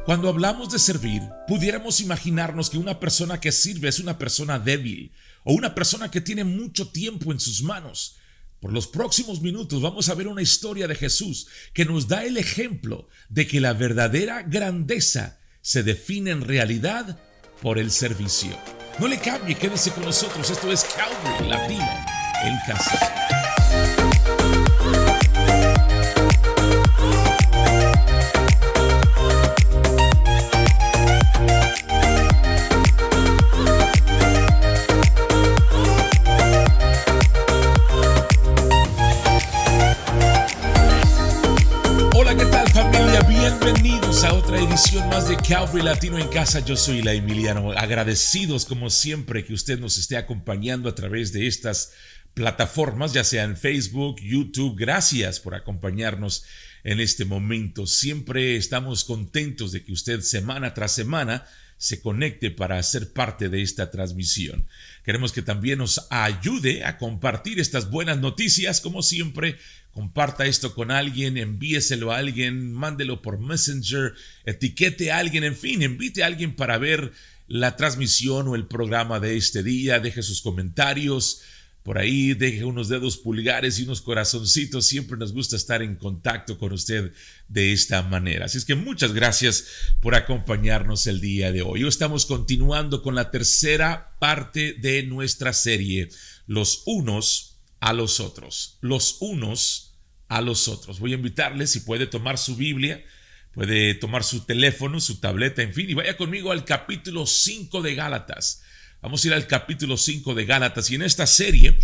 Cuando hablamos de servir, pudiéramos imaginarnos que una persona que sirve es una persona débil o una persona que tiene mucho tiempo en sus manos. Por los próximos minutos vamos a ver una historia de Jesús que nos da el ejemplo de que la verdadera grandeza se define en realidad por el servicio. No le cambie, quédese con nosotros. Esto es Calvary Latino en casa. Bienvenidos a otra edición más de Calvary Latino en casa. Yo soy la Emiliano. Agradecidos como siempre que usted nos esté acompañando a través de estas plataformas, ya sea en Facebook, YouTube. Gracias por acompañarnos en este momento. Siempre estamos contentos de que usted semana tras semana se conecte para ser parte de esta transmisión. Queremos que también nos ayude a compartir estas buenas noticias. Como siempre, comparta esto con alguien, envíeselo a alguien, mándelo por Messenger, etiquete a alguien, en fin, invite a alguien para ver la transmisión o el programa de este día. Deje sus comentarios por ahí, deje unos dedos pulgares y unos corazoncitos. Siempre nos gusta estar en contacto con usted de esta manera. Así es que muchas gracias por acompañarnos el día de hoy. Hoy estamos continuando con la tercera parte de nuestra serie, Los unos a los otros. Los unos a los otros. Voy a invitarle, si puede tomar su Biblia, puede tomar su teléfono, su tableta, en fin, y vaya conmigo al capítulo 5 de Gálatas. Vamos a ir al capítulo 5 de Gálatas, y en esta serie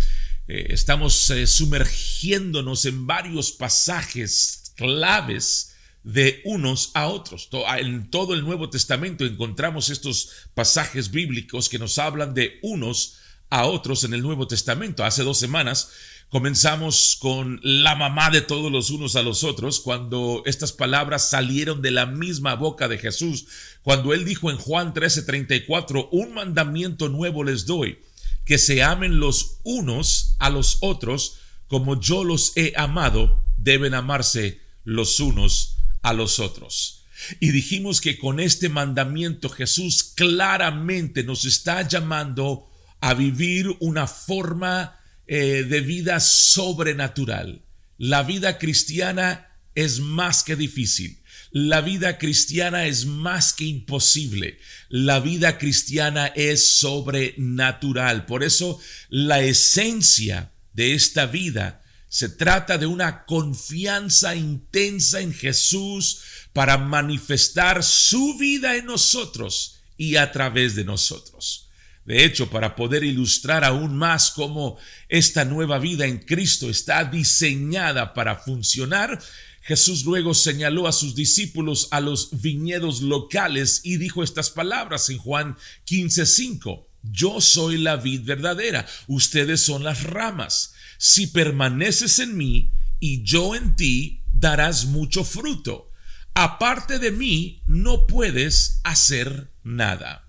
estamos sumergiéndonos en varios pasajes claves de unos a otros. En todo el Nuevo Testamento encontramos estos pasajes bíblicos que nos hablan de unos a otros en el Nuevo Testamento. Hace 2 semanas comenzamos con la mamá de todos los unos a los otros, cuando estas palabras salieron de la misma boca de Jesús, cuando él dijo en Juan 13:34, un mandamiento nuevo les doy, que se amen los unos a los otros como yo los he amado, deben amarse los unos a los otros. Y dijimos que con este mandamiento Jesús claramente nos está llamando a vivir una forma de vida sobrenatural. La vida cristiana es más que difícil. La vida cristiana es más que imposible. La vida cristiana es sobrenatural. Por eso la esencia de esta vida se trata de una confianza intensa en Jesús para manifestar su vida en nosotros y a través de nosotros. De hecho, para poder ilustrar aún más cómo esta nueva vida en Cristo está diseñada para funcionar, Jesús luego señaló a sus discípulos a los viñedos locales y dijo estas palabras en Juan 15:5. Yo soy la vid verdadera, ustedes son las ramas. Si permaneces en mí y yo en ti, darás mucho fruto. Aparte de mí, no puedes hacer nada.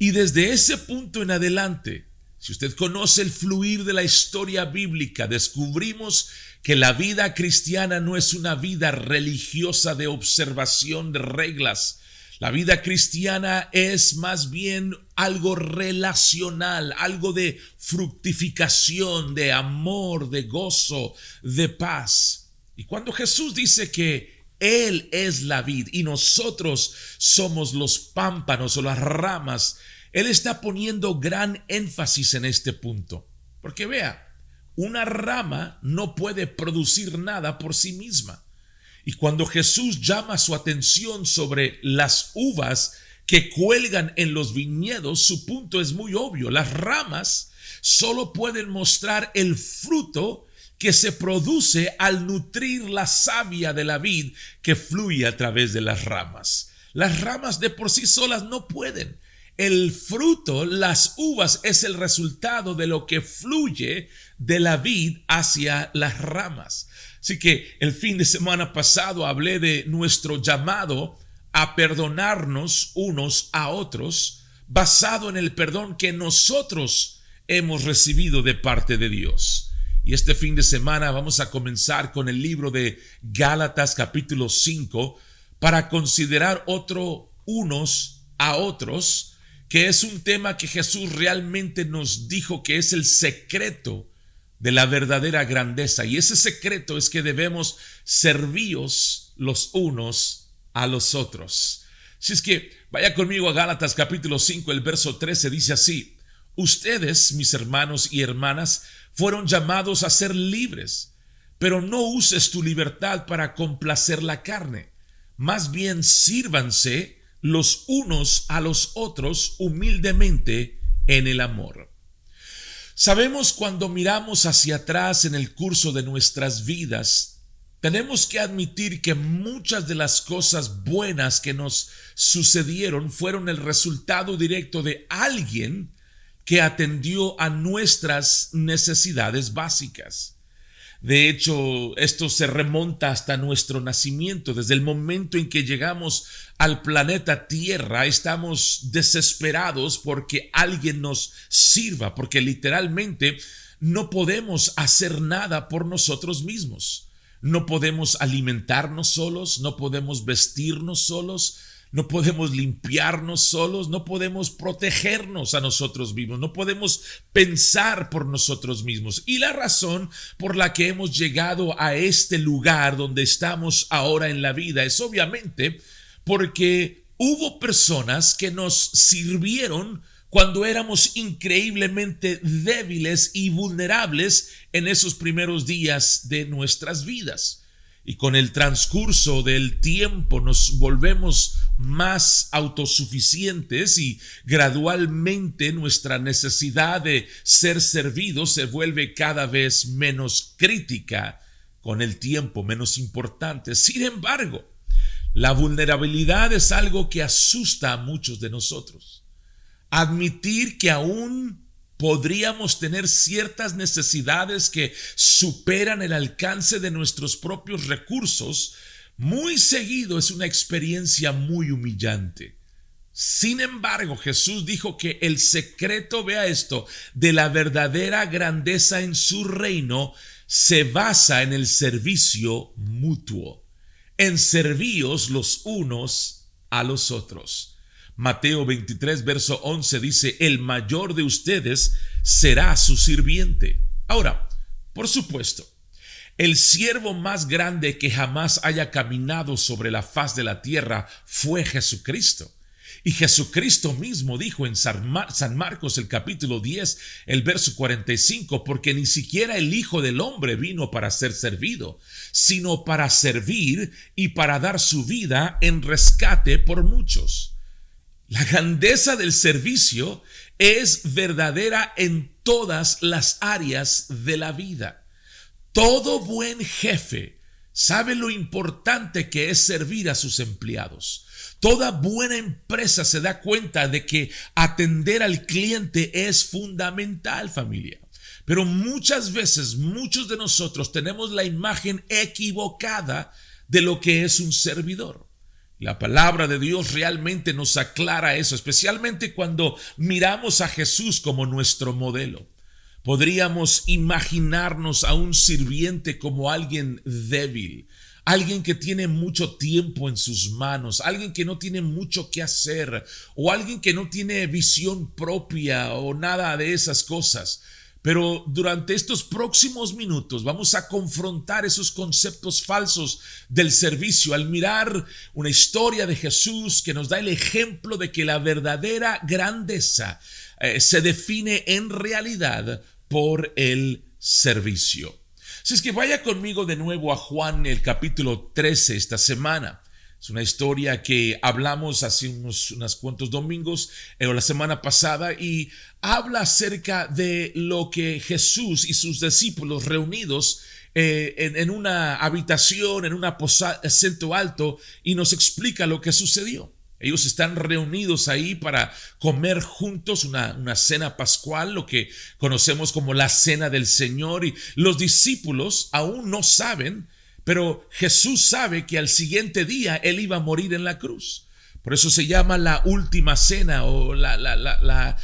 Y desde ese punto en adelante, si usted conoce el fluir de la historia bíblica, descubrimos que la vida cristiana no es una vida religiosa de observación de reglas. La vida cristiana es más bien algo relacional, algo de fructificación, de amor, de gozo, de paz. Y cuando Jesús dice que Él es la vid y nosotros somos los pámpanos o las ramas, Él está poniendo gran énfasis en este punto. Porque vea, una rama no puede producir nada por sí misma. Y cuando Jesús llama su atención sobre las uvas que cuelgan en los viñedos, su punto es muy obvio. Las ramas solo pueden mostrar el fruto que se produce al nutrir la savia de la vid que fluye a través de las ramas. Las ramas de por sí solas no pueden. El fruto, las uvas, es el resultado de lo que fluye de la vid hacia las ramas. Así que el fin de semana pasado hablé de nuestro llamado a perdonarnos unos a otros, basado en el perdón que nosotros hemos recibido de parte de Dios. Y este fin de semana vamos a comenzar con el libro de Gálatas capítulo 5 para considerar unos a otros, que es un tema que Jesús realmente nos dijo que es el secreto de la verdadera grandeza. Y ese secreto es que debemos servíos los unos a los otros. Si es que vaya conmigo a Gálatas capítulo 5, el verso 13 dice así: ustedes, mis hermanos y hermanas, fueron llamados a ser libres, pero no uses tu libertad para complacer la carne. Más bien sírvanse los unos a los otros humildemente en el amor. Sabemos, cuando miramos hacia atrás en el curso de nuestras vidas, tenemos que admitir que muchas de las cosas buenas que nos sucedieron fueron el resultado directo de alguien que atendió a nuestras necesidades básicas. De hecho, esto se remonta hasta nuestro nacimiento. Desde el momento en que llegamos al planeta Tierra, estamos desesperados porque alguien nos sirva, porque literalmente no podemos hacer nada por nosotros mismos. No podemos alimentarnos solos, no podemos vestirnos solos, no podemos limpiarnos solos, no podemos protegernos a nosotros mismos, no podemos pensar por nosotros mismos. Y la razón por la que hemos llegado a este lugar donde estamos ahora en la vida es obviamente porque hubo personas que nos sirvieron cuando éramos increíblemente débiles y vulnerables en esos primeros días de nuestras vidas. Y con el transcurso del tiempo nos volvemos más autosuficientes y gradualmente nuestra necesidad de ser servidos se vuelve cada vez menos crítica, con el tiempo menos importante. Sin embargo, la vulnerabilidad es algo que asusta a muchos de nosotros. Admitir que aún podríamos tener ciertas necesidades que superan el alcance de nuestros propios recursos, muy seguido es una experiencia muy humillante. Sin embargo, Jesús dijo que el secreto, vea esto, de la verdadera grandeza en su reino se basa en el servicio mutuo, en servíos los unos a los otros. Mateo 23, verso 11 dice: el mayor de ustedes será su sirviente. Ahora, por supuesto, el siervo más grande que jamás haya caminado sobre la faz de la tierra fue Jesucristo. Y Jesucristo mismo dijo en San Marcos el capítulo 10, el verso 45, porque ni siquiera el Hijo del Hombre vino para ser servido, sino para servir y para dar su vida en rescate por muchos. La grandeza del servicio es verdadera en todas las áreas de la vida. Todo buen jefe sabe lo importante que es servir a sus empleados. Toda buena empresa se da cuenta de que atender al cliente es fundamental, familia. Pero muchas veces, muchos de nosotros tenemos la imagen equivocada de lo que es un servidor. La palabra de Dios realmente nos aclara eso, especialmente cuando miramos a Jesús como nuestro modelo. Podríamos imaginarnos a un sirviente como alguien débil, alguien que tiene mucho tiempo en sus manos, alguien que no tiene mucho que hacer, o alguien que no tiene visión propia o nada de esas cosas. Pero durante estos próximos minutos vamos a confrontar esos conceptos falsos del servicio al mirar una historia de Jesús que nos da el ejemplo de que la verdadera grandeza se define en realidad por el servicio. Así es que vaya conmigo de nuevo a Juan el capítulo 13 esta semana. Es una historia que hablamos hace unos cuantos domingos o la semana pasada y habla acerca de lo que Jesús y sus discípulos reunidos en una habitación, en un aposento alto, y nos explica lo que sucedió. Ellos están reunidos ahí para comer juntos una cena pascual, lo que conocemos como la cena del Señor, y los discípulos aún no saben, pero Jesús sabe que al siguiente día Él iba a morir en la cruz. Por eso se llama la última cena o la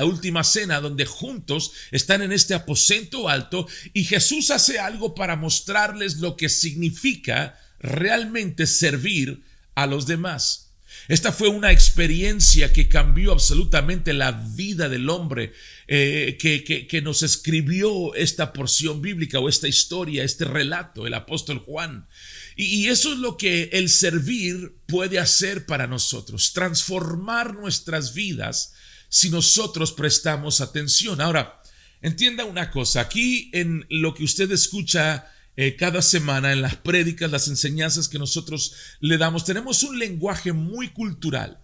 última cena, donde juntos están en este aposento alto y Jesús hace algo para mostrarles lo que significa realmente servir a los demás. Esta fue una experiencia que cambió absolutamente la vida del hombre que nos escribió esta porción bíblica o esta historia, este relato, el apóstol Juan. Y eso es lo que el servir puede hacer para nosotros, transformar nuestras vidas si nosotros prestamos atención. Ahora, entienda una cosa, aquí en lo que usted escucha cada semana, en las prédicas, las enseñanzas que nosotros le damos, tenemos un lenguaje muy cultural.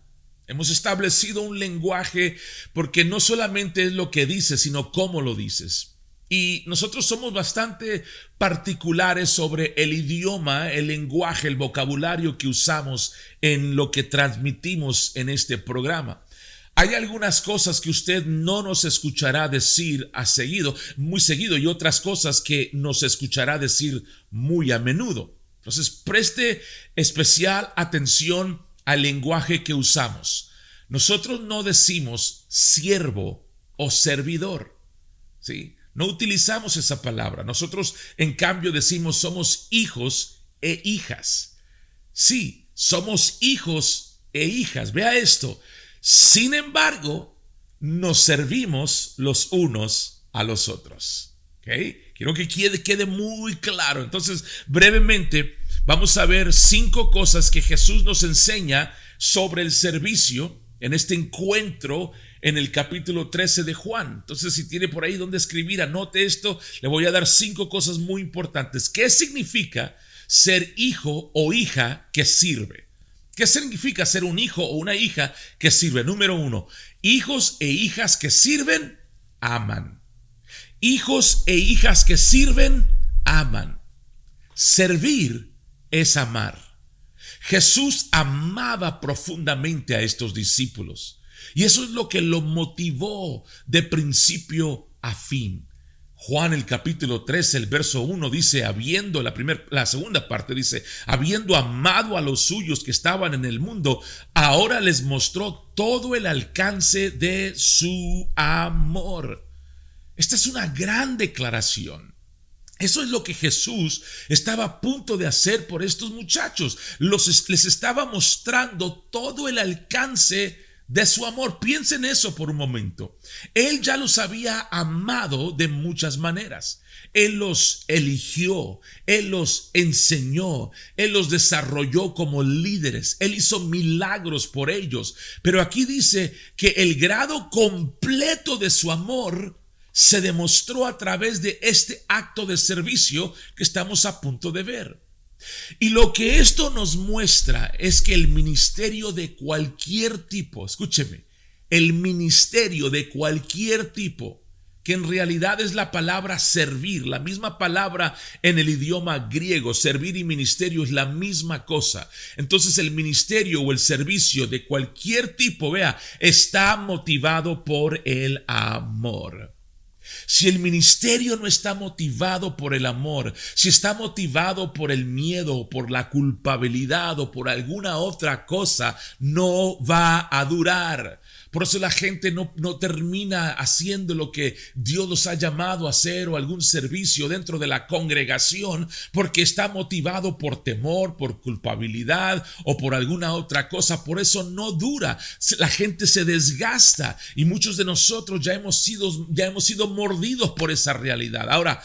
Hemos establecido un lenguaje porque no solamente es lo que dices, sino cómo lo dices. Y nosotros somos bastante particulares sobre el idioma, el lenguaje, el vocabulario que usamos en lo que transmitimos en este programa. Hay algunas cosas que usted no nos escuchará decir muy seguido, y otras cosas que nos escuchará decir muy a menudo. Entonces, preste especial atención al lenguaje que usamos. Nosotros no decimos siervo o servidor, ¿sí? No utilizamos esa palabra. Nosotros, en cambio, decimos somos hijos e hijas. Sí, somos hijos e hijas. Vea esto. Sin embargo, nos servimos los unos a los otros. ¿Okay? Quiero que quede muy claro. Entonces, brevemente, vamos a ver 5 cosas que Jesús nos enseña sobre el servicio en este encuentro en el capítulo 13 de Juan. Entonces, si tiene por ahí donde escribir, anote esto. Le voy a dar 5 cosas muy importantes. ¿Qué significa ser hijo o hija que sirve? ¿Qué significa ser un hijo o una hija que sirve? Número 1, hijos e hijas que sirven, aman. Hijos e hijas que sirven, aman. Servir es amar. Jesús amaba profundamente a estos discípulos. Y eso es lo que lo motivó de principio a fin. Juan, el capítulo 13, el verso 1 dice, la segunda parte dice, habiendo amado a los suyos que estaban en el mundo, ahora les mostró todo el alcance de su amor. Esta es una gran declaración. Eso es lo que Jesús estaba a punto de hacer por estos muchachos. Les estaba mostrando todo el alcance de su amor. Piensen eso por un momento. Él ya los había amado de muchas maneras. Él los eligió, Él los enseñó, Él los desarrolló como líderes, Él hizo milagros por ellos. Pero aquí dice que el grado completo de su amor se demostró a través de este acto de servicio que estamos a punto de ver. Y lo que esto nos muestra es que el ministerio de cualquier tipo, escúcheme, el ministerio de cualquier tipo, que en realidad es la palabra servir, la misma palabra en el idioma griego, servir y ministerio es la misma cosa. Entonces el ministerio o el servicio de cualquier tipo, vea, está motivado por el amor. Si el ministerio no está motivado por el amor, si está motivado por el miedo, por la culpabilidad o por alguna otra cosa, no va a durar. Por eso la gente no termina haciendo lo que Dios los ha llamado a hacer o algún servicio dentro de la congregación porque está motivado por temor, por culpabilidad o por alguna otra cosa. Por eso no dura. La gente se desgasta y muchos de nosotros ya hemos sido mordidos por esa realidad. Ahora,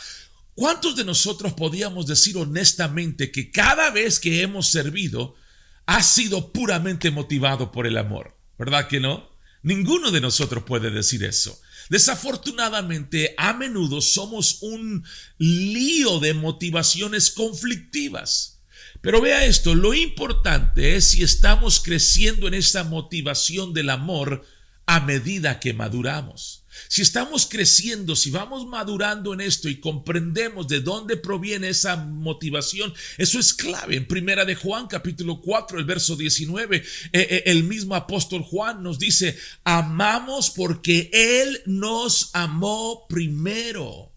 ¿cuántos de nosotros podíamos decir honestamente que cada vez que hemos servido ha sido puramente motivado por el amor? ¿Verdad que no? Ninguno de nosotros puede decir eso. Desafortunadamente, a menudo somos un lío de motivaciones conflictivas. Pero vea esto, lo importante es si estamos creciendo en esta motivación del amor a medida que maduramos. Si estamos creciendo, si vamos madurando en esto y comprendemos de dónde proviene esa motivación, eso es clave. En Primera de Juan, capítulo 4, el verso 19, el mismo apóstol Juan nos dice, amamos porque Él nos amó primero.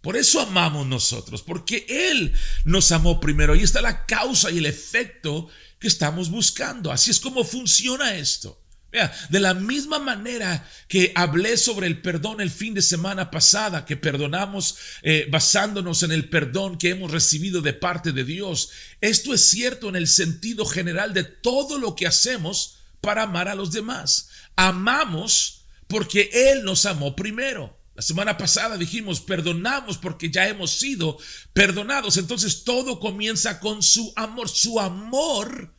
Por eso amamos nosotros, porque Él nos amó primero. Ahí está la causa y el efecto que estamos buscando. Así es como funciona esto. Vea, de la misma manera que hablé sobre el perdón el fin de semana pasada, que perdonamos basándonos en el perdón que hemos recibido de parte de Dios, esto es cierto en el sentido general de todo lo que hacemos para amar a los demás. Amamos porque Él nos amó primero. La semana pasada dijimos, perdonamos porque ya hemos sido perdonados. Entonces todo comienza con su amor. Su amor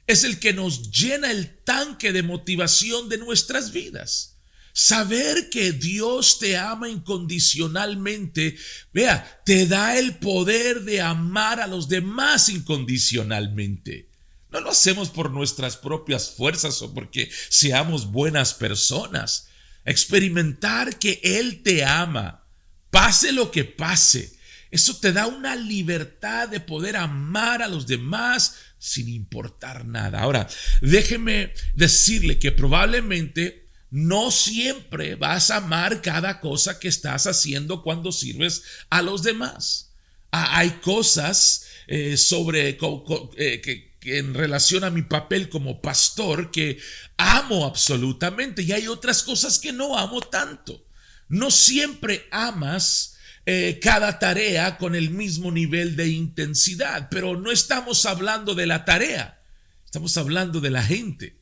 es el que nos llena el tanque de motivación de nuestras vidas. Saber que Dios te ama incondicionalmente, vea, te da el poder de amar a los demás incondicionalmente. No lo hacemos por nuestras propias fuerzas o porque seamos buenas personas. Experimentar que Él te ama, pase lo que pase, eso te da una libertad de poder amar a los demás sin importar nada. Ahora, déjeme decirle que probablemente no siempre vas a amar cada cosa que estás haciendo cuando sirves a los demás. Hay cosas que en relación a mi papel como pastor que amo absolutamente, y hay otras cosas que no amo tanto. No siempre amas cada tarea con el mismo nivel de intensidad, pero no estamos hablando de la tarea, estamos hablando de la gente.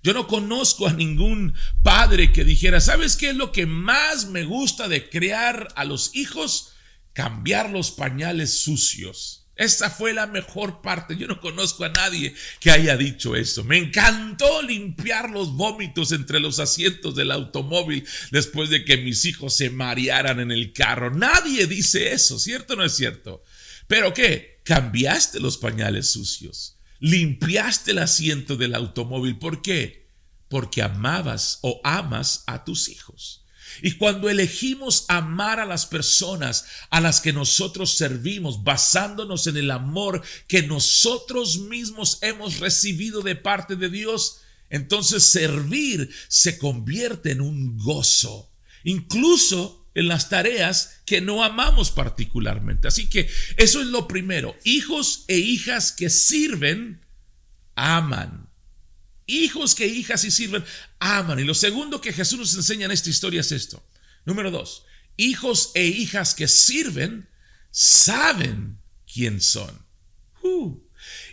Yo no conozco a ningún padre que dijera, ¿sabes qué es lo que más me gusta de criar a los hijos? Cambiar los pañales sucios. Esa fue la mejor parte. Yo no conozco a nadie que haya dicho eso. Me encantó limpiar los vómitos entre los asientos del automóvil después de que mis hijos se marearan en el carro. Nadie dice eso, ¿cierto o no es cierto? ¿Pero qué? Cambiaste los pañales sucios. Limpiaste el asiento del automóvil. ¿Por qué? Porque amabas o amas a tus hijos. Y cuando elegimos amar a las personas a las que nosotros servimos, basándonos en el amor que nosotros mismos hemos recibido de parte de Dios, entonces servir se convierte en un gozo, incluso en las tareas que no amamos particularmente. Así que eso es lo primero. Hijos e hijas que sirven, aman. Hijos que hijas y sirven, aman. Y lo segundo que Jesús nos enseña en esta historia es esto. Número 2, hijos e hijas que sirven, saben quién son.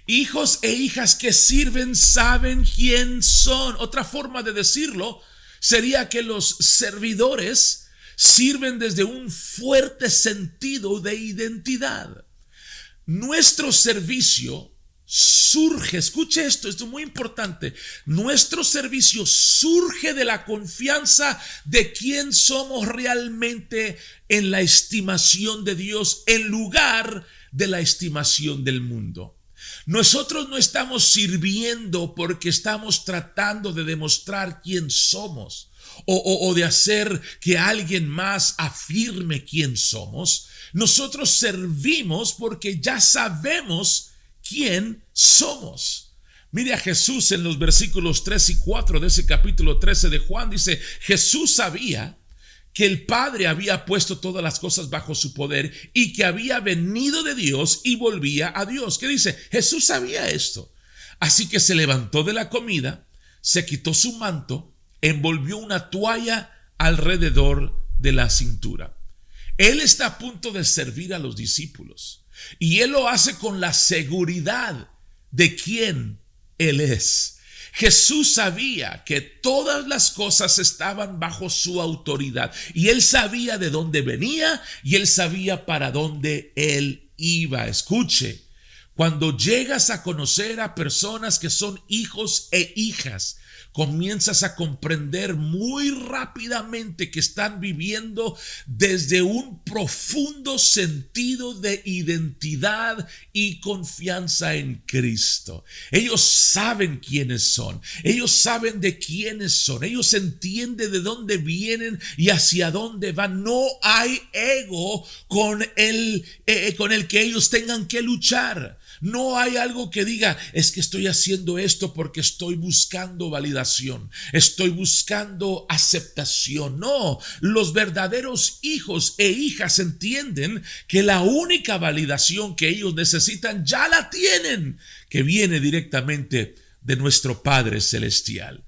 Hijos e hijas que sirven, saben quién son. Otra forma de decirlo sería que los servidores sirven desde un fuerte sentido de identidad. Nuestro servicio surge, escuche esto es muy importante, nuestro servicio surge de la confianza de quién somos realmente en la estimación de Dios en lugar de la estimación del mundo. Nosotros no estamos sirviendo porque estamos tratando de demostrar quién somos o de hacer que alguien más afirme quién somos. Nosotros servimos porque ya sabemos quién somos. Mire a Jesús en los versículos 3 y 4 de ese capítulo 13 de Juan. Dice, Jesús sabía que el Padre había puesto todas las cosas bajo su poder y que había venido de Dios y volvía a Dios. ¿Qué dice? Jesús sabía esto. Así que se levantó de la comida, se quitó su manto, envolvió una toalla alrededor de la cintura. Él está a punto de servir a los discípulos. Y Él lo hace con la seguridad de quién Él es. Jesús sabía que todas las cosas estaban bajo su autoridad. Y Él sabía de dónde venía y Él sabía para dónde Él iba. Escuche, cuando llegas a conocer a personas que son hijos e hijas, comienzas a comprender muy rápidamente que están viviendo desde un profundo sentido de identidad y confianza en Cristo. Ellos saben quiénes son, ellos saben de quiénes son, ellos entienden de dónde vienen y hacia dónde van. No hay ego con el que ellos tengan que luchar. No hay algo que diga, es que estoy haciendo esto porque estoy buscando validación, estoy buscando aceptación. No, los verdaderos hijos e hijas entienden que la única validación que ellos necesitan ya la tienen, que viene directamente de nuestro Padre Celestial.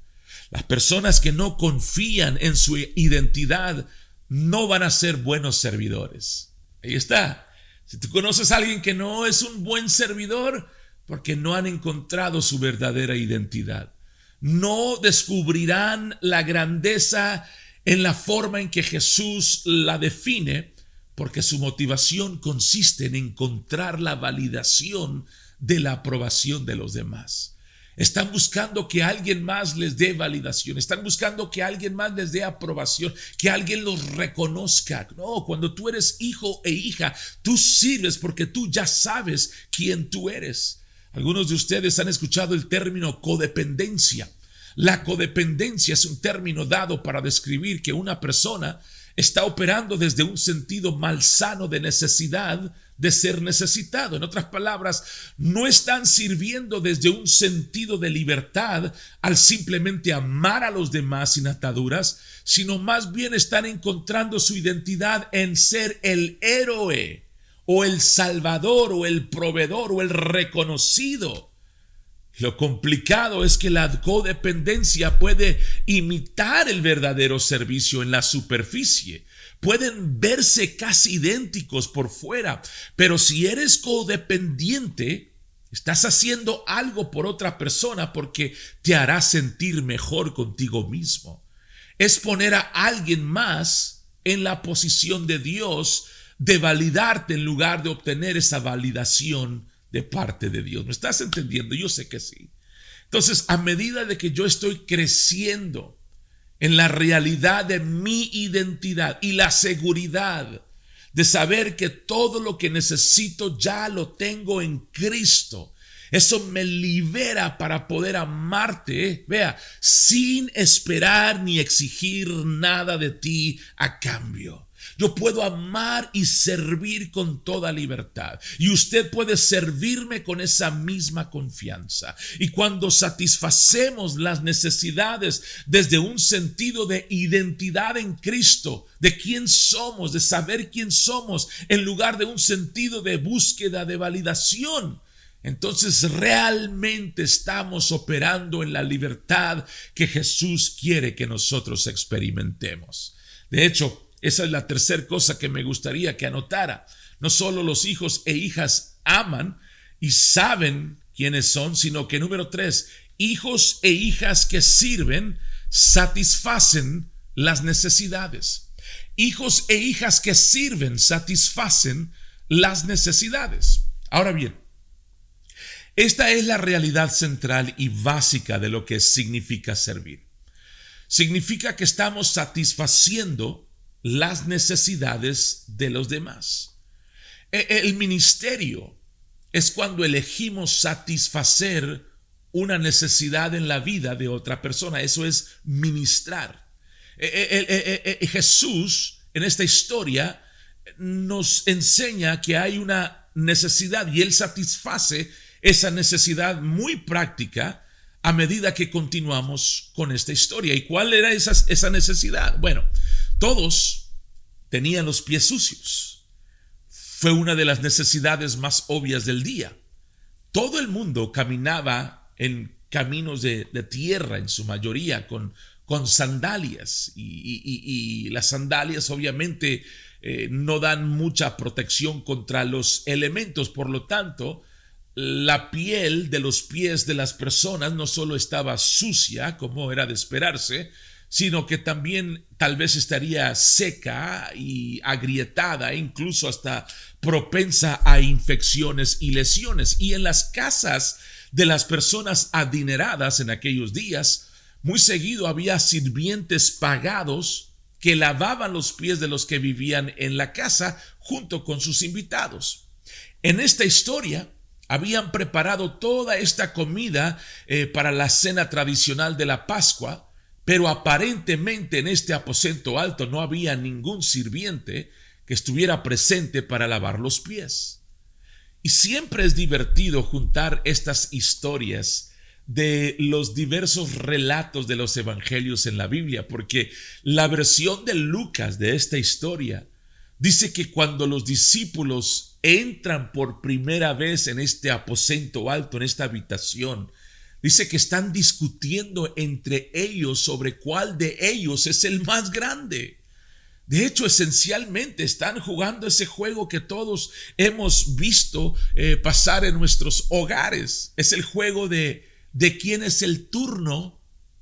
Las personas que no confían en su identidad no van a ser buenos servidores. Ahí está. Si tú conoces a alguien que no es un buen servidor, porque no han encontrado su verdadera identidad. No descubrirán la grandeza en la forma en que Jesús la define, porque su motivación consiste en encontrar la validación de la aprobación de los demás. Están buscando que alguien más les dé validación, están buscando que alguien más les dé aprobación, que alguien los reconozca. No, cuando tú eres hijo e hija, tú sirves porque tú ya sabes quién tú eres. Algunos de ustedes han escuchado el término codependencia. La codependencia es un término dado para describir que una persona está operando desde un sentido malsano de necesidad de ser necesitado. En otras palabras, no están sirviendo desde un sentido de libertad al simplemente amar a los demás sin ataduras, sino más bien están encontrando su identidad en ser el héroe o el salvador o el proveedor o el reconocido. Lo complicado es que la codependencia puede imitar el verdadero servicio en la superficie. Pueden verse casi idénticos por fuera, pero si eres codependiente, estás haciendo algo por otra persona porque te hará sentir mejor contigo mismo. Es poner a alguien más en la posición de Dios, de validarte en lugar de obtener esa validación de parte de Dios. ¿Me estás entendiendo? Yo sé que sí. Entonces, a medida de que yo estoy creciendo en la realidad de mi identidad y la seguridad de saber que todo lo que necesito ya lo tengo en Cristo, eso me libera para poder amarte, vea, sin esperar ni exigir nada de ti a cambio. Yo puedo amar y servir con toda libertad. Y usted puede servirme con esa misma confianza. Y cuando satisfacemos las necesidades desde un sentido de identidad en Cristo, de quién somos, de saber quién somos, en lugar de un sentido de búsqueda de validación, entonces realmente estamos operando en la libertad que Jesús quiere que nosotros experimentemos. De hecho, esa es la tercera cosa que me gustaría que anotara. No solo los hijos e hijas aman y saben quiénes son, sino que número 3, hijos e hijas que sirven satisfacen las necesidades. Hijos e hijas que sirven satisfacen las necesidades. Ahora bien, esta es la realidad central y básica de lo que significa servir. Significa que estamos satisfaciendo las necesidades de los demás. El ministerio es cuando elegimos satisfacer una necesidad en la vida de otra persona. Eso es ministrar. Jesús en esta historia nos enseña que hay una necesidad y Él satisface esa necesidad muy práctica a medida que continuamos con esta historia. ¿Y cuál era esa necesidad? Bueno, todos tenían los pies sucios. Fue una de las necesidades más obvias del día. Todo el mundo caminaba en caminos de tierra en su mayoría con sandalias y las sandalias obviamente no dan mucha protección contra los elementos. Por lo tanto, la piel de los pies de las personas no solo estaba sucia, como era de esperarse, sino que también tal vez estaría seca y agrietada, incluso hasta propensa a infecciones y lesiones. Y en las casas de las personas adineradas en aquellos días, muy seguido había sirvientes pagados que lavaban los pies de los que vivían en la casa junto con sus invitados. En esta historia habían preparado toda esta comida para la cena tradicional de la Pascua, pero aparentemente en este aposento alto no había ningún sirviente que estuviera presente para lavar los pies. Y siempre es divertido juntar estas historias de los diversos relatos de los evangelios en la Biblia, porque la versión de Lucas de esta historia dice que cuando los discípulos entran por primera vez en este aposento alto, en esta habitación, Dice que están discutiendo entre ellos sobre cuál de ellos es el más grande. De hecho, esencialmente están jugando ese juego que todos hemos visto pasar en nuestros hogares. Es el juego de quién es el turno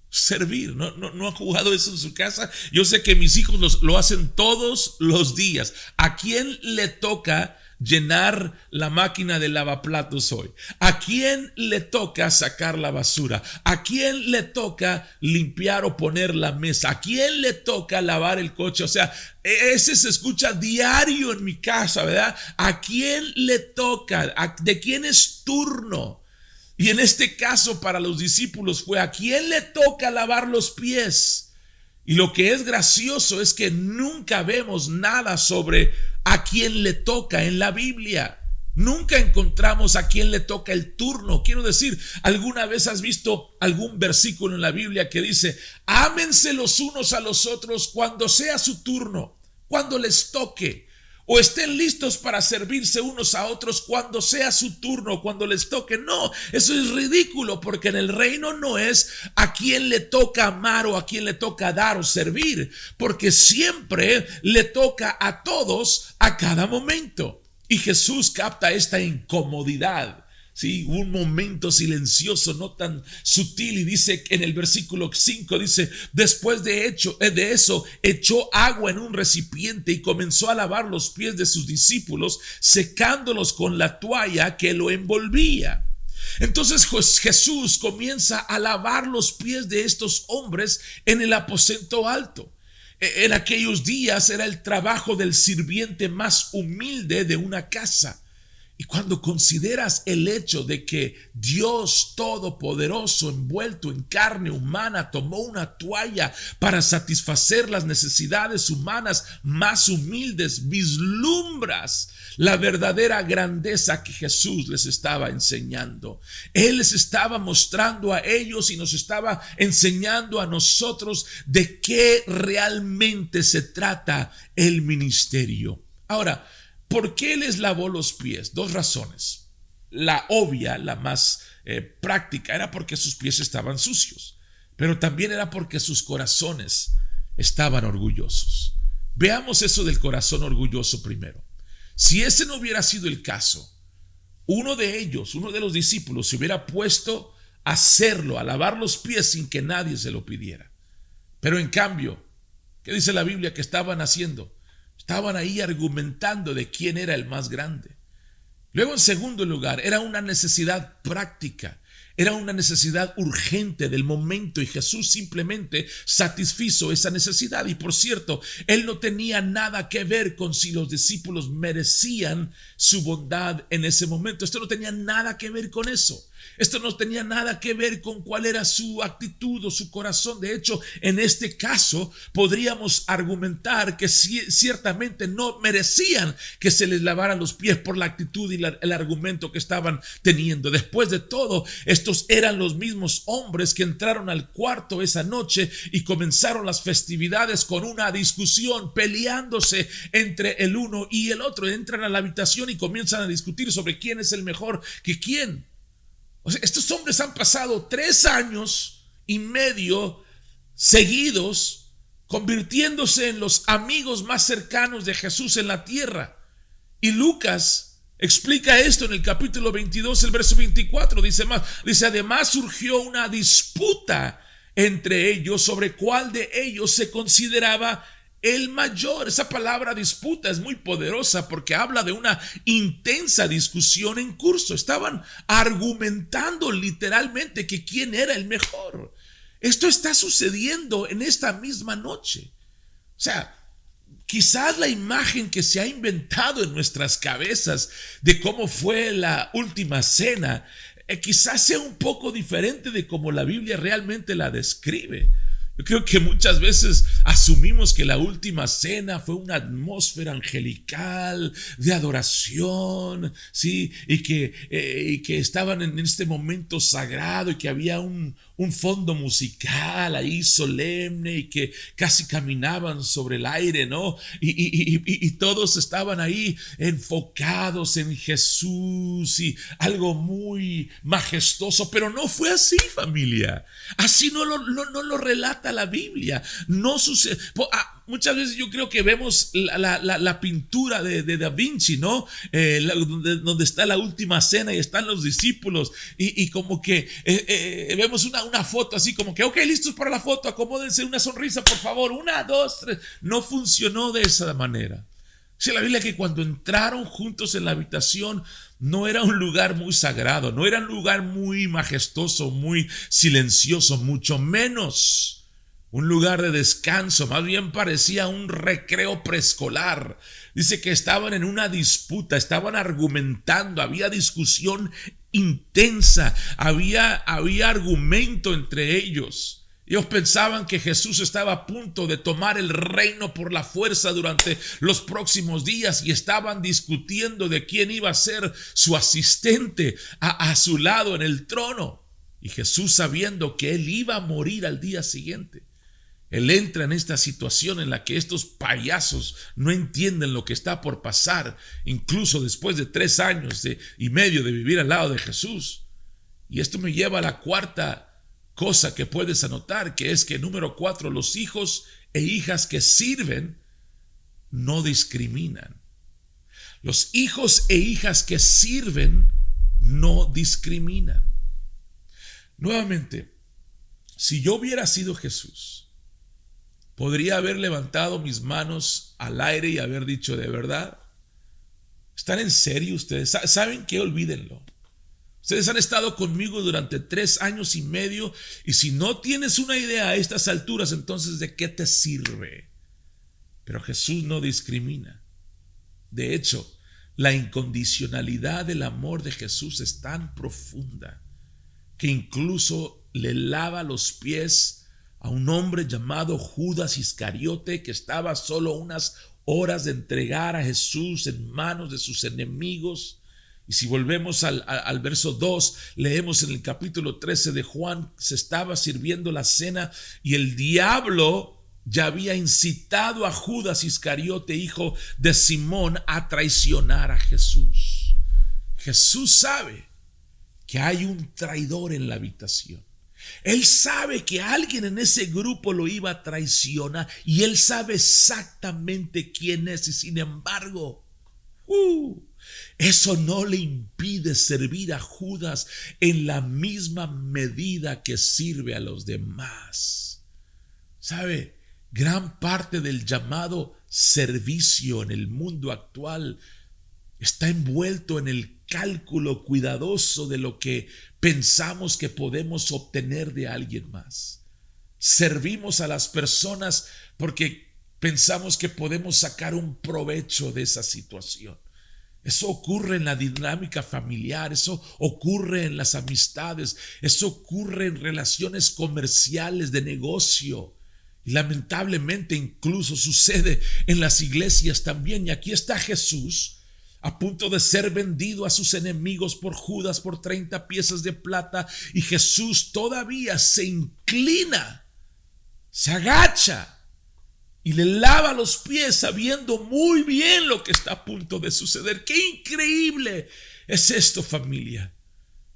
servir. ¿No han jugado eso en su casa? Yo sé que mis hijos lo hacen todos los días. ¿A quién le toca llenar la máquina de lavaplatos hoy? ¿A quién le toca sacar la basura? ¿A quién le toca limpiar o poner la mesa? ¿A quién le toca lavar el coche? O sea, ese se escucha diario en mi casa, ¿verdad? ¿A quién le toca? ¿De quién es turno? Y en este caso para los discípulos fue: ¿a quién le toca lavar los pies? Y lo que es gracioso es que nunca vemos nada sobre a quién le toca en la Biblia. Nunca encontramos a quién le toca el turno. Quiero decir, ¿alguna vez has visto algún versículo en la Biblia que dice: ámense los unos a los otros cuando sea su turno, cuando les toque? O estén listos para servirse unos a otros cuando sea su turno, cuando les toque. No, eso es ridículo, porque en el reino no es a quién le toca amar o a quién le toca dar o servir, porque siempre le toca a todos a cada momento. Y Jesús capta esta incomodidad. Sí, un momento silencioso, no tan sutil, y dice en el versículo 5, dice: después de eso, echó agua en un recipiente y comenzó a lavar los pies de sus discípulos, secándolos con la toalla que lo envolvía. Entonces Jesús comienza a lavar los pies de estos hombres en el aposento alto. En aquellos días era el trabajo del sirviente más humilde de una casa. Y cuando consideras el hecho de que Dios Todopoderoso, envuelto en carne humana, tomó una toalla para satisfacer las necesidades humanas más humildes, vislumbras la verdadera grandeza que Jesús les estaba enseñando. Él les estaba mostrando a ellos y nos estaba enseñando a nosotros de qué realmente se trata el ministerio. Ahora, ¿por qué les lavó los pies? Dos razones. La obvia, la más práctica, era porque sus pies estaban sucios, pero también era porque sus corazones estaban orgullosos. Veamos eso del corazón orgulloso primero. Si ese no hubiera sido el caso, uno de los discípulos, se hubiera puesto a hacerlo, a lavar los pies sin que nadie se lo pidiera. Pero en cambio, ¿qué dice la Biblia que estaban haciendo? Estaban ahí argumentando de quién era el más grande. Luego, en segundo lugar, era una necesidad práctica, era una necesidad urgente del momento, y Jesús simplemente satisfizo esa necesidad. Y por cierto, él no tenía nada que ver con si los discípulos merecían su bondad en ese momento. Esto no tenía nada que ver con eso. Esto no tenía nada que ver con cuál era su actitud o su corazón. De hecho, en este caso podríamos argumentar que ciertamente no merecían que se les lavara los pies por la actitud y el argumento que estaban teniendo. Después de todo, estos eran los mismos hombres que entraron al cuarto esa noche y comenzaron las festividades con una discusión, peleándose entre el uno y el otro. Entran a la habitación y comienzan a discutir sobre quién es el mejor que quién. O sea, estos hombres han pasado 3 años y medio seguidos convirtiéndose en los amigos más cercanos de Jesús en la tierra. Y Lucas explica esto en el capítulo 22, el verso 24. Dice además surgió una disputa entre ellos sobre cuál de ellos se consideraba el mayor. Esa palabra disputa es muy poderosa porque habla de una intensa discusión en curso. Estaban argumentando literalmente que quién era el mejor. Esto está sucediendo en esta misma noche. O sea, quizás la imagen que se ha inventado en nuestras cabezas de cómo fue la última cena, quizás sea un poco diferente de cómo la Biblia realmente la describe. Yo creo que muchas veces asumimos que la última cena fue una atmósfera angelical de adoración, ¿sí? Y que estaban en este momento sagrado y que había un fondo musical ahí solemne y que casi caminaban sobre el aire, ¿no? Y todos estaban ahí enfocados en Jesús y algo muy majestuoso, pero no fue así, familia. Así no lo relata la Biblia. No sucede. Muchas veces yo creo que vemos la pintura de Da Vinci, ¿no? Donde está la última cena y están los discípulos y como que vemos una foto así como que, ok, listos para la foto, acomódense, una sonrisa, por favor, 1, 2, 3. No funcionó de esa manera. Dice la Biblia que cuando entraron juntos en la habitación, no era un lugar muy sagrado, no era un lugar muy majestuoso, muy silencioso, mucho menos un lugar de descanso, más bien parecía un recreo preescolar. Dice que estaban en una disputa, estaban argumentando, había discusión intensa, había argumento entre ellos. Ellos pensaban que Jesús estaba a punto de tomar el reino por la fuerza durante los próximos días y estaban discutiendo de quién iba a ser su asistente a su lado en el trono. Y Jesús, sabiendo que él iba a morir al día siguiente, él entra en esta situación en la que estos payasos no entienden lo que está por pasar, incluso después de 3 años y medio de vivir al lado de Jesús. Y esto me lleva a la cuarta cosa que puedes anotar, que es que número 4, los hijos e hijas que sirven no discriminan. Los hijos e hijas que sirven no discriminan. Nuevamente, si yo hubiera sido Jesús, podría haber levantado mis manos al aire y haber dicho, ¿de verdad? ¿Están en serio ustedes? ¿Saben qué? Olvídenlo. Ustedes han estado conmigo durante 3 años y medio y si no tienes una idea a estas alturas, entonces ¿de qué te sirve? Pero Jesús no discrimina. De hecho, la incondicionalidad del amor de Jesús es tan profunda que incluso le lava los pies a un hombre llamado Judas Iscariote, que estaba solo unas horas de entregar a Jesús en manos de sus enemigos. Y si volvemos al verso 2, leemos en el capítulo 13 de Juan, se estaba sirviendo la cena y el diablo ya había incitado a Judas Iscariote, hijo de Simón, a traicionar a Jesús. Jesús sabe que hay un traidor en la habitación. Él sabe que alguien en ese grupo lo iba a traicionar y él sabe exactamente quién es y sin embargo, eso no le impide servir a Judas en la misma medida que sirve a los demás. ¿Sabe? Gran parte del llamado servicio en el mundo actual está envuelto en el cálculo cuidadoso de lo que pensamos que podemos obtener de alguien más. Servimos a las personas porque pensamos que podemos sacar un provecho de esa situación. Eso ocurre en la dinámica familiar, eso ocurre en las amistades, eso ocurre en relaciones comerciales de negocio. Y lamentablemente incluso sucede en las iglesias también. Y aquí está Jesús a punto de ser vendido a sus enemigos por Judas por 30 piezas de plata, y Jesús todavía se inclina, se agacha y le lava los pies sabiendo muy bien lo que está a punto de suceder. ¡Qué increíble es esto, familia!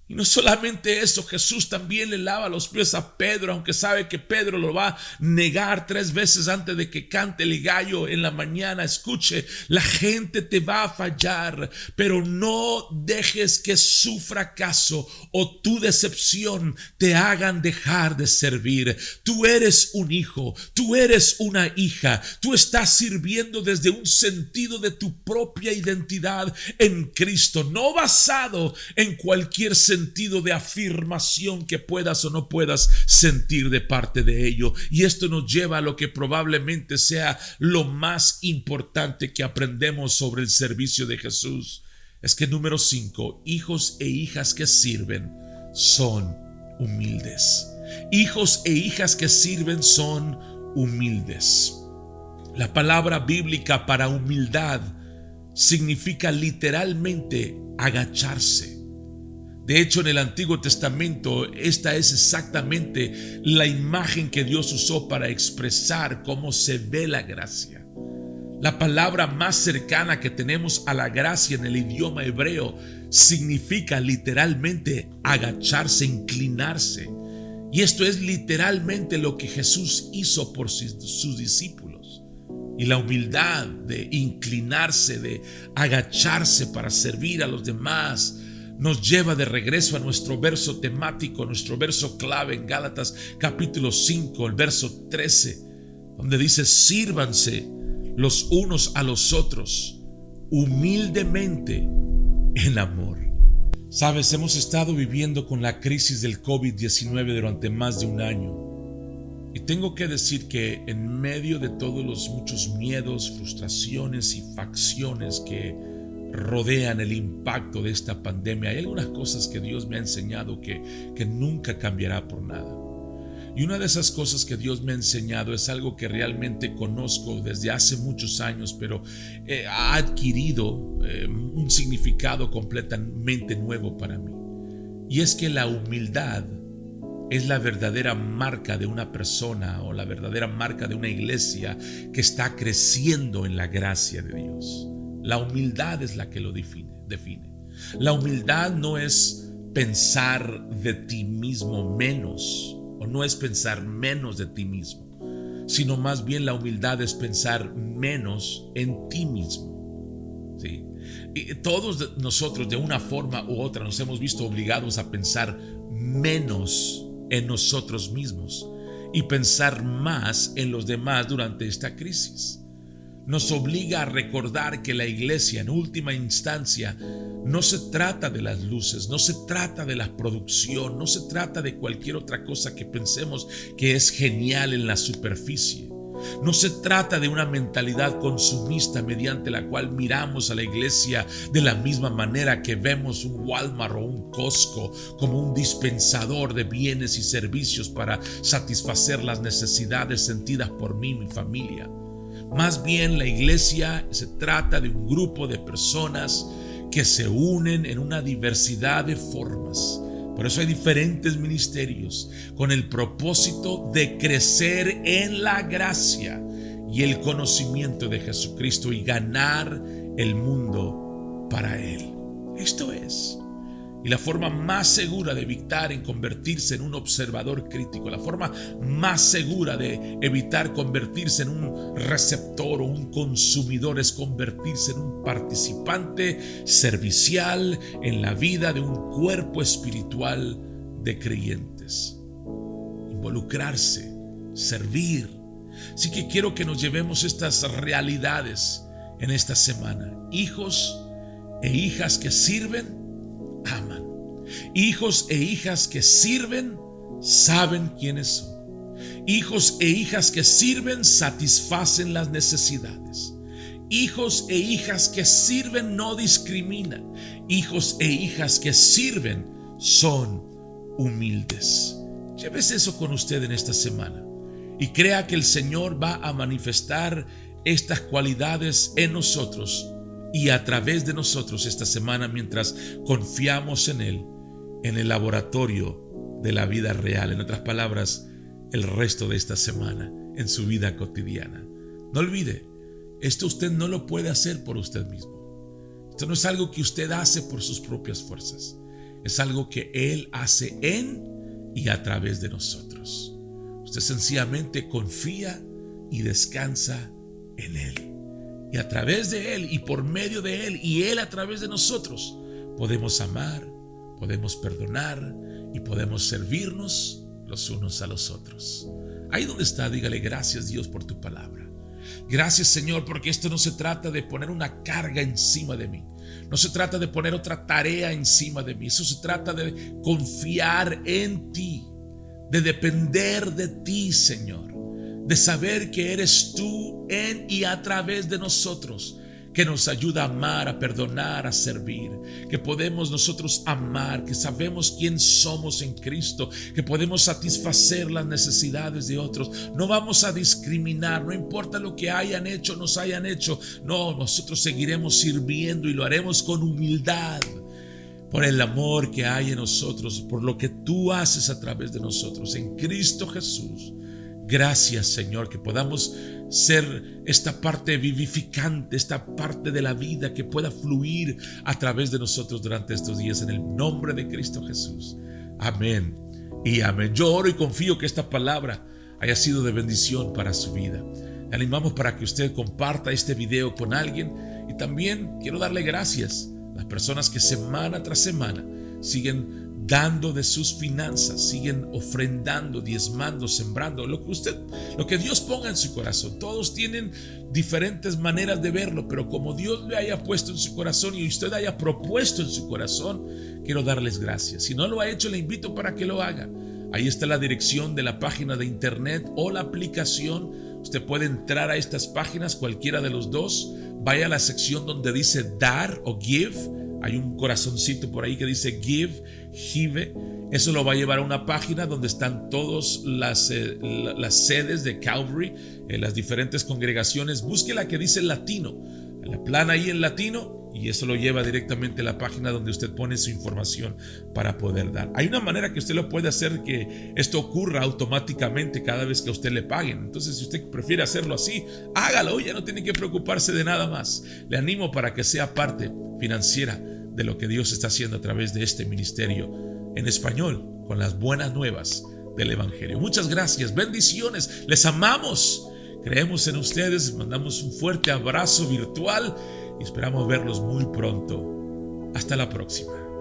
Y no solamente eso, Jesús también le lava los pies a Pedro, aunque sabe que Pedro lo va a negar 3 veces antes de que cante el gallo en la mañana. Escuche, la gente te va a fallar, pero no dejes que su fracaso o tu decepción te hagan dejar de servir. Tú eres un hijo, tú eres una hija, tú estás sirviendo desde un sentido de tu propia identidad en Cristo, no basado en cualquier sentido de afirmación que puedas o no puedas sentir de parte de ello. Y esto nos lleva a lo que probablemente sea lo más importante que aprendemos sobre el servicio de Jesús. Es que número 5, hijos e hijas que sirven son humildes. Hijos e hijas que sirven son humildes. La palabra bíblica para humildad significa literalmente agacharse. De hecho, en el Antiguo Testamento, esta es exactamente la imagen que Dios usó para expresar cómo se ve la gracia. La palabra más cercana que tenemos a la gracia en el idioma hebreo significa literalmente agacharse, inclinarse. Y esto es literalmente lo que Jesús hizo por sus discípulos. Y la humildad de inclinarse, de agacharse para servir a los demás, nos lleva de regreso a nuestro verso temático, nuestro verso clave en Gálatas capítulo 5, el verso 13, donde dice: sírvanse los unos a los otros humildemente en amor. Sabes, hemos estado viviendo con la crisis del COVID-19 durante más de un año. Y tengo que decir que en medio de todos los muchos miedos, frustraciones y facciones que rodean el impacto de esta pandemia, hay algunas cosas que Dios me ha enseñado que nunca cambiará por nada. Y una de esas cosas que Dios me ha enseñado es algo que realmente conozco desde hace muchos años, pero ha adquirido un significado completamente nuevo para mí. Y es que la humildad es la verdadera marca de una persona o la verdadera marca de una iglesia que está creciendo en la gracia de Dios. La humildad es la que lo define. La humildad no es pensar de ti mismo menos, o no es pensar menos de ti mismo, sino más bien la humildad es pensar menos en ti mismo. ¿Sí? Y todos nosotros de una forma u otra nos hemos visto obligados a pensar menos en nosotros mismos y pensar más en los demás durante esta crisis. Nos obliga a recordar que la iglesia en última instancia no se trata de las luces, no se trata de la producción, no se trata de cualquier otra cosa que pensemos que es genial en la superficie. No se trata de una mentalidad consumista mediante la cual miramos a la iglesia de la misma manera que vemos un Walmart o un Costco como un dispensador de bienes y servicios para satisfacer las necesidades sentidas por mí y mi familia. Más bien, la iglesia se trata de un grupo de personas que se unen en una diversidad de formas. Por eso hay diferentes ministerios con el propósito de crecer en la gracia y el conocimiento de Jesucristo y ganar el mundo para Él. Esto es. Y la forma más segura de evitar convertirse en un observador crítico, la forma más segura de evitar convertirse en un receptor o un consumidor es convertirse en un participante servicial en la vida de un cuerpo espiritual de creyentes. Involucrarse, servir. Así que quiero que nos llevemos estas realidades en esta semana. Hijos e hijas que sirven, aman. Hijos e hijas que sirven, saben quiénes son. Hijos e hijas que sirven, satisfacen las necesidades. Hijos e hijas que sirven, no discriminan. Hijos e hijas que sirven, son humildes. Llévese eso con usted en esta semana y crea que el Señor va a manifestar estas cualidades en nosotros y a través de nosotros esta semana mientras confiamos en Él, en el laboratorio de la vida real. En otras palabras, el resto de esta semana en su vida cotidiana. No olvide, esto usted no lo puede hacer por usted mismo. Esto no es algo que usted hace por sus propias fuerzas. Es algo que Él hace en y a través de nosotros. Usted sencillamente confía y descansa en Él. Y a través de Él y por medio de Él y Él a través de nosotros podemos amar, podemos perdonar y podemos servirnos los unos a los otros. Ahí donde está, dígale: gracias Dios por tu palabra. Gracias Señor, porque esto no se trata de poner una carga encima de mí. No se trata de poner otra tarea encima de mí. Eso se trata de confiar en ti, de depender de ti, Señor, de saber que eres tú en y a través de nosotros, que nos ayuda a amar, a perdonar, a servir, que podemos nosotros amar, que sabemos quién somos en Cristo, que podemos satisfacer las necesidades de otros. No vamos a discriminar, no importa lo que hayan hecho, nos hayan hecho. No, nosotros seguiremos sirviendo y lo haremos con humildad, por el amor que hay en nosotros, por lo que tú haces a través de nosotros en Cristo Jesús. Gracias, Señor, que podamos ser esta parte vivificante, esta parte de la vida que pueda fluir a través de nosotros durante estos días, en el nombre de Cristo Jesús. Amén y amén. Yo oro y confío que esta palabra haya sido de bendición para su vida. Le animamos para que usted comparta este video con alguien, y también quiero darle gracias a las personas que semana tras semana siguen dando de sus finanzas, siguen ofrendando, diezmando, sembrando, lo que Dios ponga en su corazón. Todos tienen diferentes maneras de verlo, pero como Dios le haya puesto en su corazón y usted haya propuesto en su corazón, quiero darles gracias. Si no lo ha hecho, le invito para que lo haga. Ahí está la dirección de la página de internet o la aplicación. Usted puede entrar a estas páginas, cualquiera de los dos. Vaya a la sección donde dice dar o give. Hay un corazoncito por ahí que dice give. Eso lo va a llevar a una página donde están todas las sedes de Calvary, las diferentes congregaciones. Busque la que dice latino, la plana ahí en latino, y eso lo lleva directamente a la página donde usted pone su información para poder dar. Hay una manera que usted lo puede hacer que esto ocurra automáticamente cada vez que a usted le paguen. Entonces, si usted prefiere hacerlo así, hágalo, ya no tiene que preocuparse de nada más. Le animo para que sea parte financiera de lo que Dios está haciendo a través de este ministerio en español, con las buenas nuevas del Evangelio. Muchas gracias, bendiciones, les amamos, creemos en ustedes, mandamos un fuerte abrazo virtual y esperamos verlos muy pronto. Hasta la próxima.